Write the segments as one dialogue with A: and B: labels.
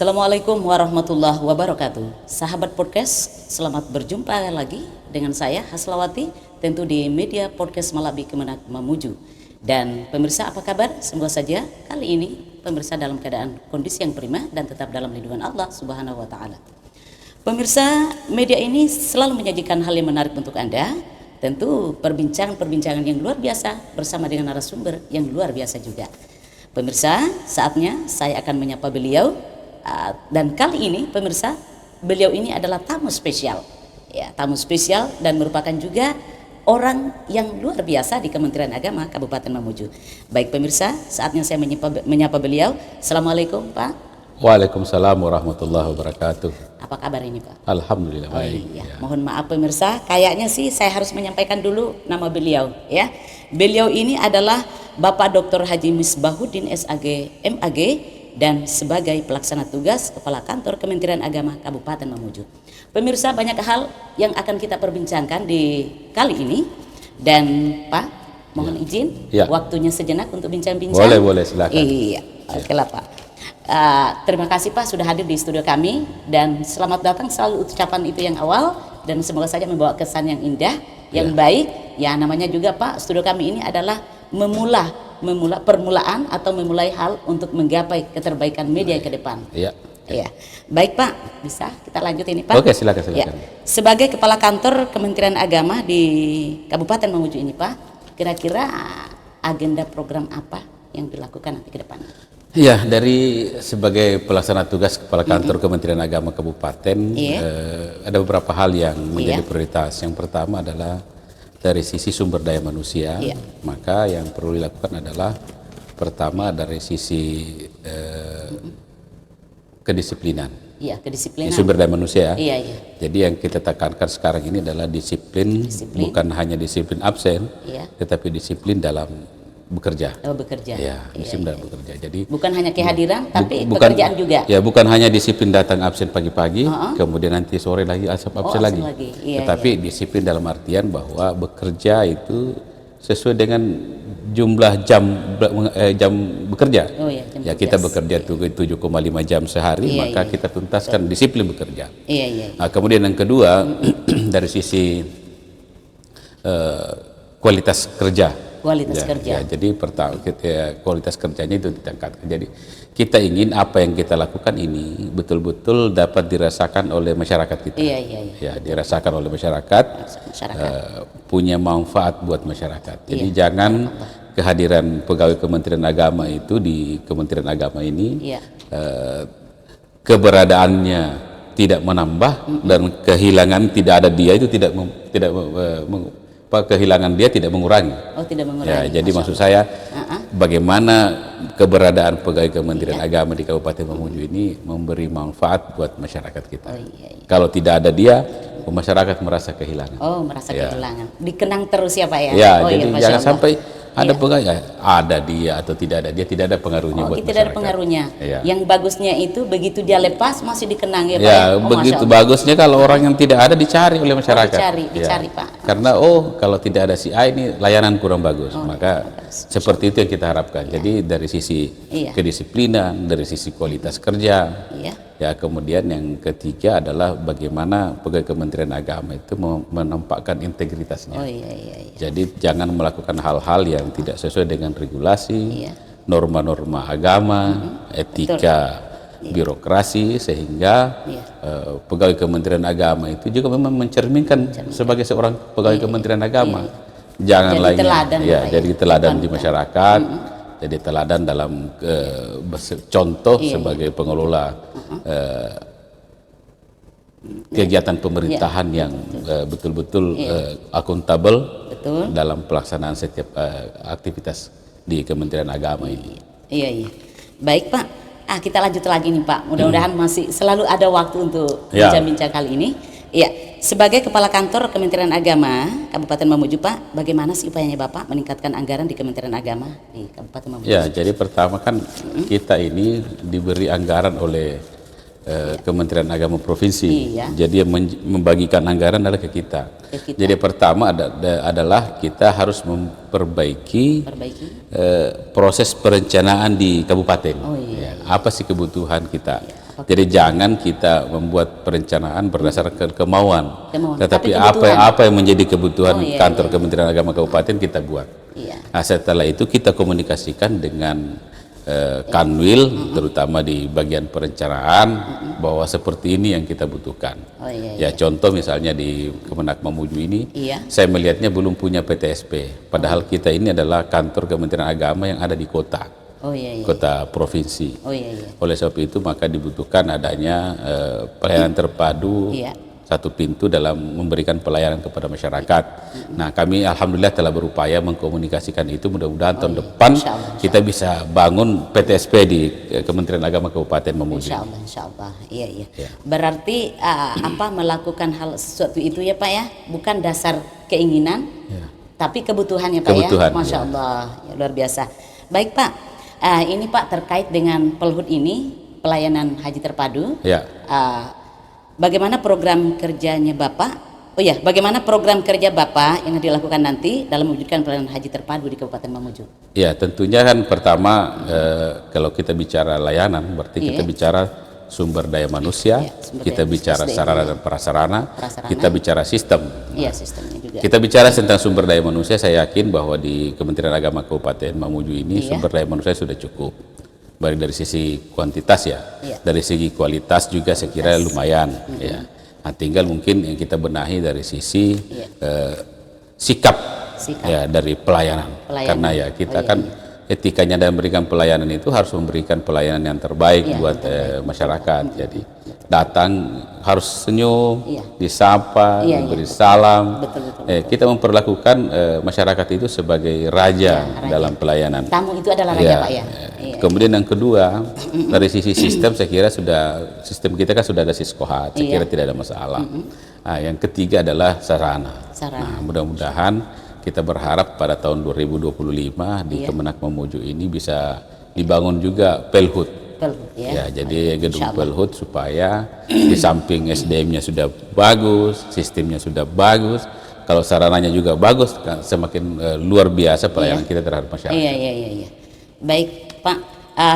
A: Assalamualaikum warahmatullahi wabarakatuh. Sahabat podcast, selamat berjumpa lagi dengan saya Haslawati, tentu di media podcast Malabi Kemenak Mamuju. Dan pemirsa, apa kabar? Semoga saja kali ini pemirsa dalam keadaan kondisi yang prima dan tetap dalam lindungan Allah Subhanahu wa taala. Pemirsa, media ini selalu menyajikan hal yang menarik untuk Anda. Tentu perbincangan-perbincangan yang luar biasa bersama dengan narasumber yang luar biasa juga. Pemirsa, saatnya saya akan menyapa beliau. Dan kali ini pemirsa, beliau ini adalah tamu spesial. Ya, tamu spesial dan merupakan juga orang yang luar biasa di Kementerian Agama Kabupaten Mamuju. Baik pemirsa, saatnya saya menyapa beliau. Assalamualaikum Pak.
B: Waalaikumsalam warahmatullahi wabarakatuh.
A: Apa kabar ini Pak?
B: Alhamdulillah baik.
A: Iya. Mohon maaf pemirsa, kayaknya sih saya harus menyampaikan dulu nama beliau ya. Beliau ini adalah Bapak Dr. Haji Misbahuddin SAG MAG dan sebagai pelaksana tugas Kepala Kantor Kementerian Agama Kabupaten Mamuju. Pemirsa, banyak hal yang akan kita perbincangkan di kali ini. Dan Pak, mohon izin waktunya sejenak untuk bincang-bincang.
B: Boleh silakan.
A: Iya, oke lah Pak. Terima kasih Pak sudah hadir di studio kami, dan selamat datang selalu ucapan itu yang awal, dan semoga saja membawa kesan yang indah, yang baik. Ya, namanya juga Pak, studio kami ini adalah permulaan atau memulai hal untuk menggapai keterbaikan media ke depan. Iya. Baik Pak, bisa kita lanjut ini Pak?
B: Oke, silakan.
A: Ya. Sebagai Kepala Kantor Kementerian Agama di Kabupaten Mamuju ini Pak, kira-kira agenda program apa yang dilakukan nanti ke depan?
B: Ya, dari sebagai pelaksana tugas Kepala Kantor Kementerian Agama Kabupaten, ada beberapa hal yang menjadi prioritas. Yang pertama adalah dari sisi sumber daya manusia, maka yang perlu dilakukan adalah pertama dari sisi kedisiplinan.
A: Iya, kedisiplinan.
B: Sumber daya manusia.
A: Iya.
B: Jadi yang kita tekankan sekarang ini adalah disiplin. Bukan hanya disiplin absen, tetapi disiplin dalam bekerja. Disiplin dalam bekerja. Jadi
A: bukan hanya kehadiran, tapi pekerjaan juga.
B: Ya, bukan hanya disiplin datang absen pagi-pagi, kemudian nanti sore lagi absen lagi. Tetapi disiplin dalam artian bahwa bekerja itu sesuai dengan jumlah jam bekerja. Jam kita bekerja 7,5 jam sehari, maka kita tuntaskan disiplin bekerja. Nah, kemudian yang kedua dari sisi kualitas kerja. Jadi pertama kualitas kerjanya itu ditingkatkan. Jadi kita ingin apa yang kita lakukan ini betul-betul dapat dirasakan oleh masyarakat kita. Dirasakan oleh masyarakat. Punya manfaat buat masyarakat. Jadi jangan kehadiran pegawai Kementerian Agama itu di Kementerian Agama ini keberadaannya tidak menambah dan kehilangan tidak ada dia itu kehilangan dia tidak mengurangi. Jadi maksud saya bagaimana keberadaan pegawai Kementerian Agama di Kabupaten Mamuju ini memberi manfaat buat masyarakat kita. Kalau tidak ada dia, masyarakat merasa kehilangan.
A: Merasa kehilangan. Dikenang terus ya Pak ya.
B: Jadi jangan sampai ada pegawai, ada dia atau tidak ada dia, tidak ada pengaruhnya buat masyarakat. Tidak ada pengaruhnya.
A: Yang bagusnya itu begitu dia lepas masih dikenang ya Pak.
B: Begitu bagusnya kalau orang yang tidak ada dicari oleh masyarakat.
A: Dicari Pak.
B: Karena karkalau tidak ada si A ini layanan kurang bagus. Maka seperti itu yang kita harapkan. Jadi dari sisi kedisiplinan, dari sisi kualitas kerja. Ya, kemudian yang ketiga adalah bagaimana pegawai Kementerian Agama itu menampakkan integritasnya. Jadi jangan melakukan hal-hal yang tidak sesuai dengan regulasi, norma-norma agama, etika, birokrasi, sehingga pegawai Kementerian Agama itu juga memang mencerminkan sebagai seorang pegawai Kementerian Agama. Jangan jadi teladan di masyarakat. Jadi teladan dalam contoh sebagai pengelola kegiatan pemerintahan yang betul-betul akuntabel dalam pelaksanaan setiap aktivitas di Kementerian Agama ini.
A: Baik Pak, kita lanjut lagi nih Pak. Mudah-mudahan masih selalu ada waktu untuk bincang-bincang kali ini. Sebagai Kepala Kantor Kementerian Agama Kabupaten Mamuju Pak, bagaimana sih upayanya Bapak meningkatkan anggaran di Kementerian Agama di Kabupaten Mamuju?
B: Jadi pertama kan kita ini diberi anggaran oleh Kementerian Agama Provinsi. Jadi yang membagikan anggaran adalah ke kita. Jadi pertama adalah kita harus memperbaiki proses perencanaan di kabupaten. Apa sih kebutuhan kita? Jadi jangan kita membuat perencanaan berdasarkan kemauan. Tetapi
A: kebutuhan.
B: apa yang menjadi kebutuhan kantor Kementerian Agama Kabupaten kita buat. Nah, setelah itu kita komunikasikan dengan Kanwil, terutama di bagian perencanaan, bahwa seperti ini yang kita butuhkan. Ya contoh misalnya di Kemenak Mamuju ini, saya melihatnya belum punya PTSP. Padahal kita ini adalah kantor Kementerian Agama yang ada di kota. Kota provinsi. Oleh sebab itu maka dibutuhkan adanya pelayanan terpadu satu pintu dalam memberikan pelayanan kepada masyarakat. Nah, kami alhamdulillah telah berupaya mengkomunikasikan itu. Mudah-mudahan tahun depan kita bisa bangun PTSP di Kementerian Agama Kabupaten Mamuju.
A: Insya Allah. Iya. Berarti melakukan hal sesuatu itu ya Pak ya, bukan dasar keinginan, tapi kebutuhannya Pak ya. Masya Allah, ya, luar biasa. Baik Pak. Ini Pak terkait dengan Pelhut ini, pelayanan haji terpadu. Bagaimana program kerjanya Bapak? Bagaimana program kerja Bapak yang dilakukan nanti dalam mewujudkan pelayanan haji terpadu di Kabupaten Mamuju? Ya,
B: tentunya kan pertama kalau kita bicara layanan, berarti kita bicara sumber daya manusia, kita bicara sarana dan prasarana, kita bicara sistem.
A: Sistemnya juga.
B: Kita bicara tentang sumber daya manusia, saya yakin bahwa di Kementerian Agama Kabupaten Mamuju ini sumber daya manusia sudah cukup. Baik dari sisi kuantitas dari segi kualitas juga saya kira lumayan. Nah, tinggal mungkin yang kita benahi dari sisi sikap. Dari pelayanan. Karena kita kan etikanya dalam memberikan pelayanan itu harus memberikan pelayanan yang terbaik buat masyarakat. Jadi datang harus senyum, disapa, diberi salam. Kita memperlakukan masyarakat itu sebagai raja dalam pelayanan.
A: Tamu itu adalah raja Pak ya.
B: Kemudian yang kedua, dari sisi sistem saya kira sistem kita kan sudah ada Siskohat, saya kira tidak ada masalah. Nah, yang ketiga adalah sarana. Nah, mudah-mudahan kita berharap pada tahun 2025 di Kemenak Mamuju ini bisa dibangun juga Pelhut. Jadi gedung Pelhut supaya di samping SDM-nya sudah bagus, sistemnya sudah bagus, kalau sarananya juga bagus, semakin luar biasa pelayanan kita terhadap masyarakat.
A: Baik Pak,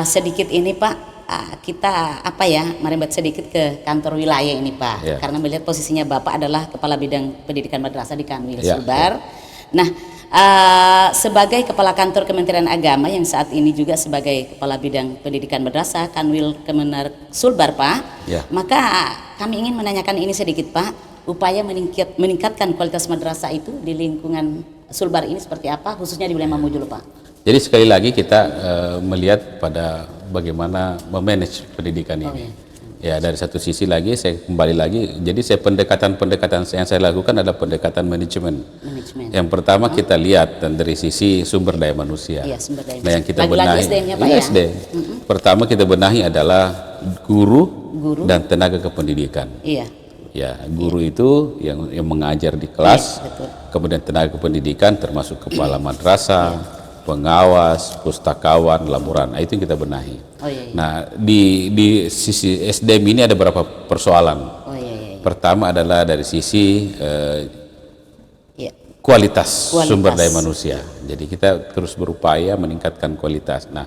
A: sedikit ini Pak, kita merembet sedikit ke kantor wilayah ini Pak, karena melihat posisinya Bapak adalah Kepala Bidang Pendidikan Madrasah di Kanwil Sulbar. Nah, sebagai Kepala Kantor Kementerian Agama yang saat ini juga sebagai Kepala Bidang Pendidikan Madrasah Kanwil Kemenak Sulbar Pak, maka kami ingin menanyakan ini sedikit Pak, upaya meningkatkan kualitas madrasah itu di lingkungan Sulbar ini seperti apa, khususnya di wilayah Mamuju Pak?
B: Jadi sekali lagi kita melihat pada bagaimana memanage pendidikan ini. Ya, dari satu sisi lagi saya kembali lagi, jadi pendekatan yang saya lakukan adalah pendekatan manajemen. Yang pertama kita lihat dari sisi sumber daya manusia. Nah, yang kita benahi pertama kita benahi adalah guru dan tenaga kependidikan. Guru itu yang mengajar di kelas, kemudian tenaga kependidikan termasuk kepala madrasah, pengawas, pustakawan, laporan. Nah, itu yang kita benahi. Nah, di sisi SDM ini ada beberapa persoalan. Pertama adalah dari sisi kualitas sumber daya manusia. Jadi kita terus berupaya meningkatkan kualitas. Nah,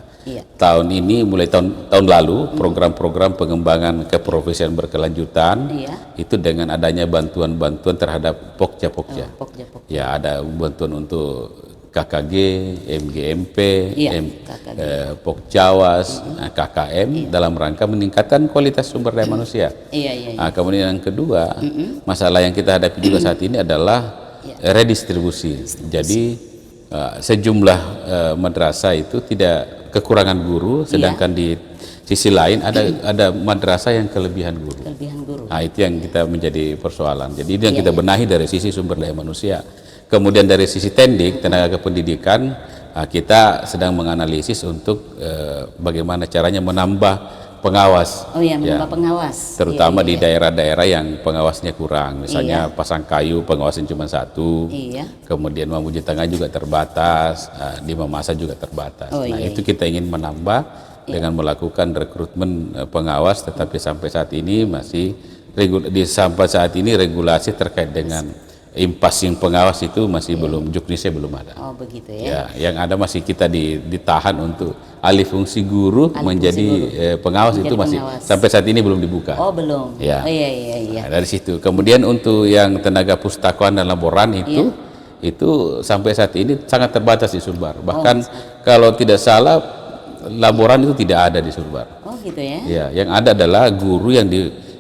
B: tahun ini mulai tahun lalu program-program pengembangan keprofesian berkelanjutan itu dengan adanya bantuan-bantuan terhadap Pokja-Pokja. Ya, ada bantuan untuk KKG, MGMP, Pokjawas, KKM dalam rangka meningkatkan kualitas sumber daya manusia. Nah, kemudian yang kedua, masalah yang kita hadapi juga saat ini adalah redistribusi. Jadi sejumlah madrasah itu tidak kekurangan guru, sedangkan di sisi lain ada madrasah yang kelebihan guru. Nah, itu yang kita menjadi persoalan. Jadi itu yang kita benahi dari sisi sumber daya manusia. Kemudian dari sisi tendik, tenaga kependidikan, kita sedang menganalisis untuk bagaimana caranya menambah pengawas.
A: Menambah pengawas.
B: Terutama di daerah-daerah yang pengawasnya kurang. Misalnya Pasangkayu pengawasnya cuma satu. Kemudian Mamuju Tengah juga terbatas, di Mamasa juga terbatas. Itu kita ingin menambah dengan melakukan rekrutmen pengawas, tetapi sampai saat ini masih regulasi terkait dengan impasing pengawas itu masih belum, juknisnya belum ada.
A: Oh begitu
B: ya. Yang ada masih kita ditahan untuk alih fungsi guru menjadi pengawas, itu masih sampai saat ini belum dibuka.
A: Oh belum.
B: Ya.
A: Oh, iya.
B: Nah, dari situ. Kemudian untuk yang tenaga pustakaan dan laboran itu sampai saat ini sangat terbatas di Sulbar. Bahkan kalau tidak salah laboran itu tidak ada di Sulbar.
A: Oh gitu ya.
B: Ya, yang ada adalah guru yang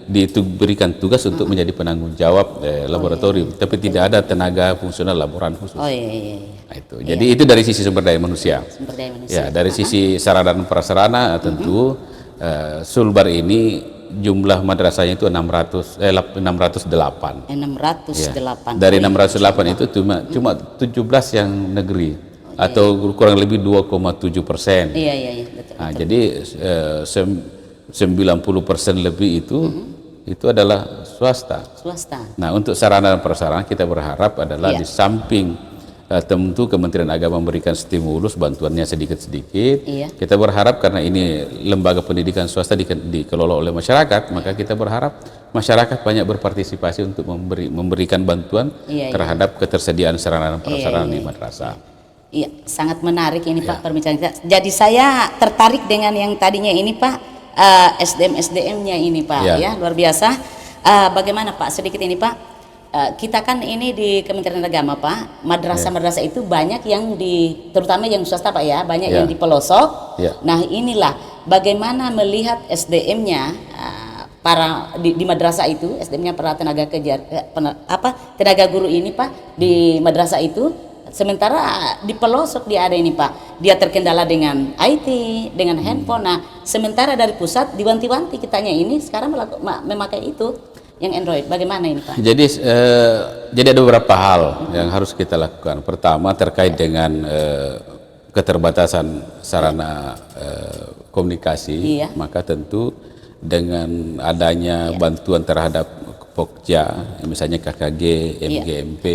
B: diberikan tugas untuk menjadi penanggung jawab laboratorium, tapi tidak ada tenaga fungsional laboran khusus.
A: Oh iya.
B: Nah, itu. Jadi itu dari sisi sumber daya manusia. Ya, dari sisi sarana dan prasarana tentu Sulbar ini jumlah madrasahnya itu 608. 608. Ya. Dari 608 itu cuma 17 yang negeri atau kurang lebih 2,7%.
A: Iya, betul.
B: Nah, jadi 90% lebih itu adalah swasta. Nah, untuk sarana dan prasarana kita berharap adalah di samping tentu Kementerian Agama memberikan stimulus bantuannya sedikit-sedikit. Kita berharap karena ini lembaga pendidikan swasta dikelola oleh masyarakat, maka kita berharap masyarakat banyak berpartisipasi untuk memberikan bantuan terhadap ketersediaan sarana dan prasarana di madrasah.
A: Iya, sangat menarik ini Pak perbincangan kita. Jadi saya tertarik dengan yang tadinya ini Pak, SDM-nya ini Pak, ya luar biasa. Bagaimana Pak, sedikit ini Pak, kita kan ini di Kementerian Agama Pak, madrasah-madrasah itu banyak yang terutama yang swasta Pak ya, banyak yang di pelosok. Nah inilah bagaimana melihat SDM-nya para di madrasah itu, SDM-nya para tenaga tenaga guru ini Pak di madrasah itu. Sementara di pelosok dia ada ini Pak, dia terkendala dengan IT, dengan handphone. Nah, sementara dari pusat diwanti-wanti kitanya ini sekarang memakai itu yang Android. Bagaimana ini Pak?
B: Jadi ada beberapa hal yang harus kita lakukan. Pertama terkait dengan keterbatasan sarana komunikasi, maka tentu dengan adanya bantuan terhadap Pokja, misalnya KKG, MGMP,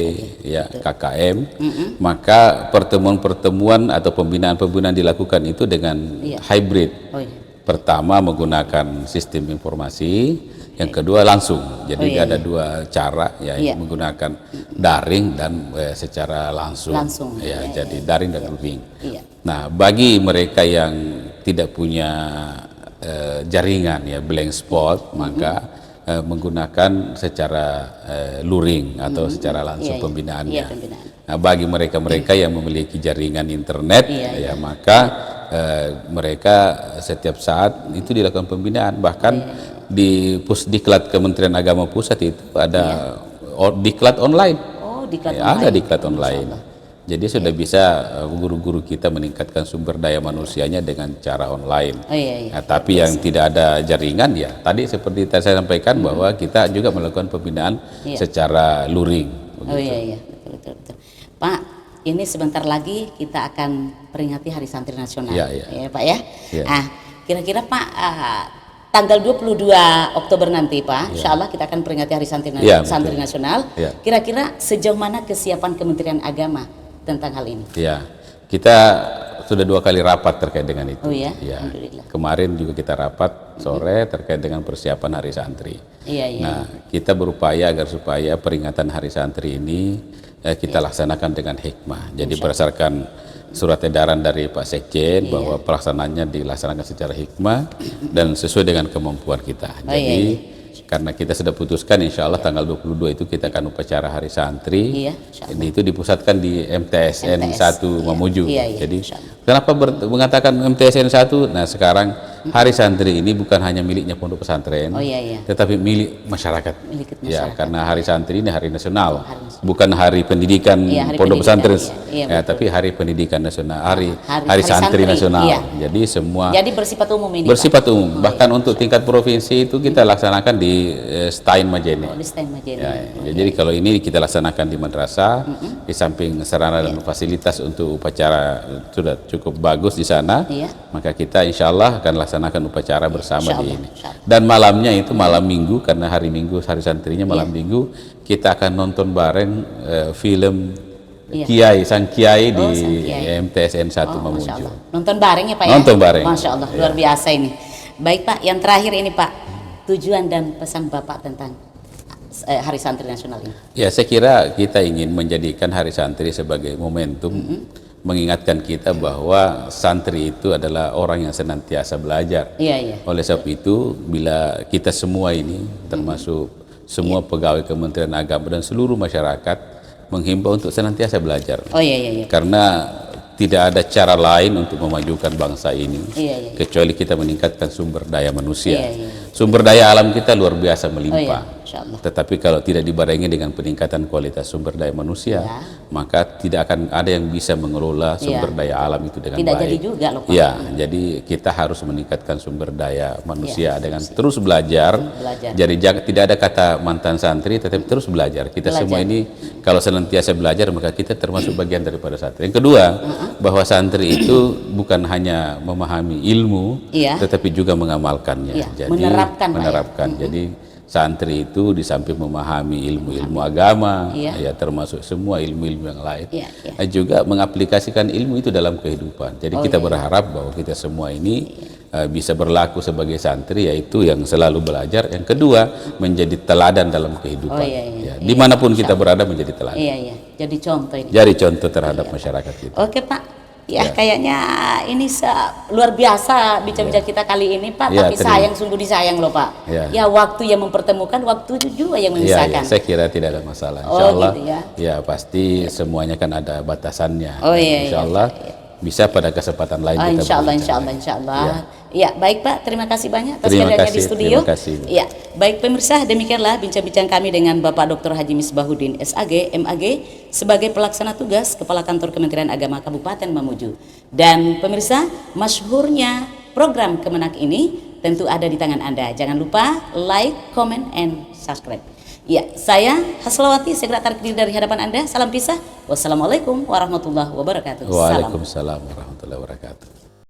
B: KKM, maka pertemuan-pertemuan atau pembinaan-pembinaan dilakukan itu dengan hybrid. Pertama menggunakan sistem informasi, yang kedua langsung. Jadi ada dua cara, menggunakan daring dan secara langsung. Jadi daring dan luring. Nah, bagi mereka yang tidak punya jaringan blank spot, maka menggunakan secara luring atau secara langsung pembinaannya. Nah, bagi mereka-mereka yang memiliki jaringan internet, maka mereka setiap saat itu dilakukan pembinaan. Bahkan di Pusdiklat Kementerian Agama Pusat itu ada diklat online. Ada diklat online. Jadi sudah bisa guru-guru kita meningkatkan sumber daya manusianya dengan cara online. Nah, tapi yang tidak ada jaringan tadi seperti saya sampaikan bahwa kita juga melakukan pembinaan secara luring.
A: Betul. Pak, ini sebentar lagi kita akan peringati Hari Santri Nasional. Ya Pak ya. Ah, kira-kira Pak tanggal 22 Oktober nanti Pak, insya Allah kita akan peringati Hari Santri Nasional. Kira-kira sejauh mana kesiapan Kementerian Agama tentang hal ini?
B: Kita sudah 2 kali rapat terkait dengan itu.
A: Alhamdulillah.
B: Kemarin juga kita rapat sore terkait dengan persiapan Hari Santri. Nah, kita berupaya agar supaya peringatan Hari Santri ini kita laksanakan dengan hikmah. Jadi berdasarkan surat edaran dari Pak Sekjen bahwa pelaksanaannya dilaksanakan secara hikmah dan sesuai dengan kemampuan kita. Jadi karena kita sudah putuskan insya Allah tanggal 22 itu kita akan upacara Hari Santri. Ini itu dipusatkan di MTSN 1 Mamuju. Jadi kenapa mengatakan MTSN 1? Nah, sekarang Hari Santri ini bukan hanya miliknya pondok pesantren, tetapi milik masyarakat. Karena Hari Santri ini hari nasional, bukan hari pendidikan pondok pesantren, tapi hari pendidikan nasional, hari santri nasional. Jadi semua.
A: Jadi bersifat umum ini.
B: Bersifat umum. Bahkan untuk tingkat provinsi itu kita laksanakan di Stein Majene. Jadi kalau ini kita laksanakan di madrasah, di samping sarana dan fasilitas untuk upacara sudah cukup bagus di sana, maka kita insya Allah akan laksanakan upacara bersama di ini. Dan malamnya itu malam Minggu, karena hari Minggu Hari Santrinya malam Minggu, kita akan nonton bareng film Sang Kiai di MTSN 1 Mamuju.
A: Nonton bareng ya Pak ya?
B: Nonton bareng.
A: Masya Allah, luar biasa ini. Baik Pak, yang terakhir ini Pak, tujuan dan pesan Bapak tentang Hari Santri Nasional ini?
B: Ya, saya kira kita ingin menjadikan Hari Santri sebagai momentum mengingatkan kita bahwa santri itu adalah orang yang senantiasa belajar. Oleh sebab itu, bila kita semua ini, termasuk semua pegawai Kementerian Agama dan seluruh masyarakat, menghimbau untuk senantiasa belajar. Karena tidak ada cara lain untuk memajukan bangsa ini kecuali kita meningkatkan sumber daya manusia. Sumber daya alam kita luar biasa melimpah. Tetapi kalau tidak dibarengi dengan peningkatan kualitas sumber daya manusia, maka tidak akan ada yang bisa mengelola sumber daya alam itu dengan baik.
A: Jadi juga loh Pak.
B: Jadi kita harus meningkatkan sumber daya manusia dengan terus belajar. Jadi tidak ada kata mantan santri, tetapi terus belajar. Kita semua ini kalau senantiasa belajar, maka kita termasuk bagian daripada santri. Yang kedua, bahwa santri itu bukan hanya memahami ilmu, tetapi juga mengamalkannya. Jadi menerapkan. Jadi santri itu di samping memahami ilmu-ilmu agama, termasuk semua ilmu-ilmu yang lain, juga mengaplikasikan ilmu itu dalam kehidupan. Jadi kita berharap bahwa kita semua ini bisa berlaku sebagai santri, yaitu yang selalu belajar. Yang kedua, menjadi teladan dalam kehidupan. Dimanapun kita berada menjadi teladan.
A: Jadi contoh ini.
B: Jadi contoh terhadap masyarakat kita.
A: Oke Pak. Kayaknya ini luar biasa bicara-bicara kita kali ini Pak, tapi sungguh disayang loh Pak. Waktu yang mempertemukan, waktu itu juga yang memisahkan.
B: Saya kira tidak ada masalah. Insya Allah, gitu pasti semuanya kan ada batasannya. Insya Allah bisa pada kesempatan lain kita
A: Insya Allah. Baik Pak, terima kasih banyak atas kehadirannya di studio. Baik pemirsa, demikianlah bincang-bincang kami dengan Bapak Dr. Haji Misbahuddin SAG, MAG, sebagai pelaksana tugas Kepala Kantor Kementerian Agama Kabupaten Mamuju. Dan pemirsa, masyhurnya program Kemenak ini tentu ada di tangan Anda. Jangan lupa like, comment, and subscribe. Saya Haslawati segera tarik diri dari hadapan Anda. Salam pisah. Wassalamualaikum warahmatullahi wabarakatuh.
B: Waalaikumsalam warahmatullahi wabarakatuh.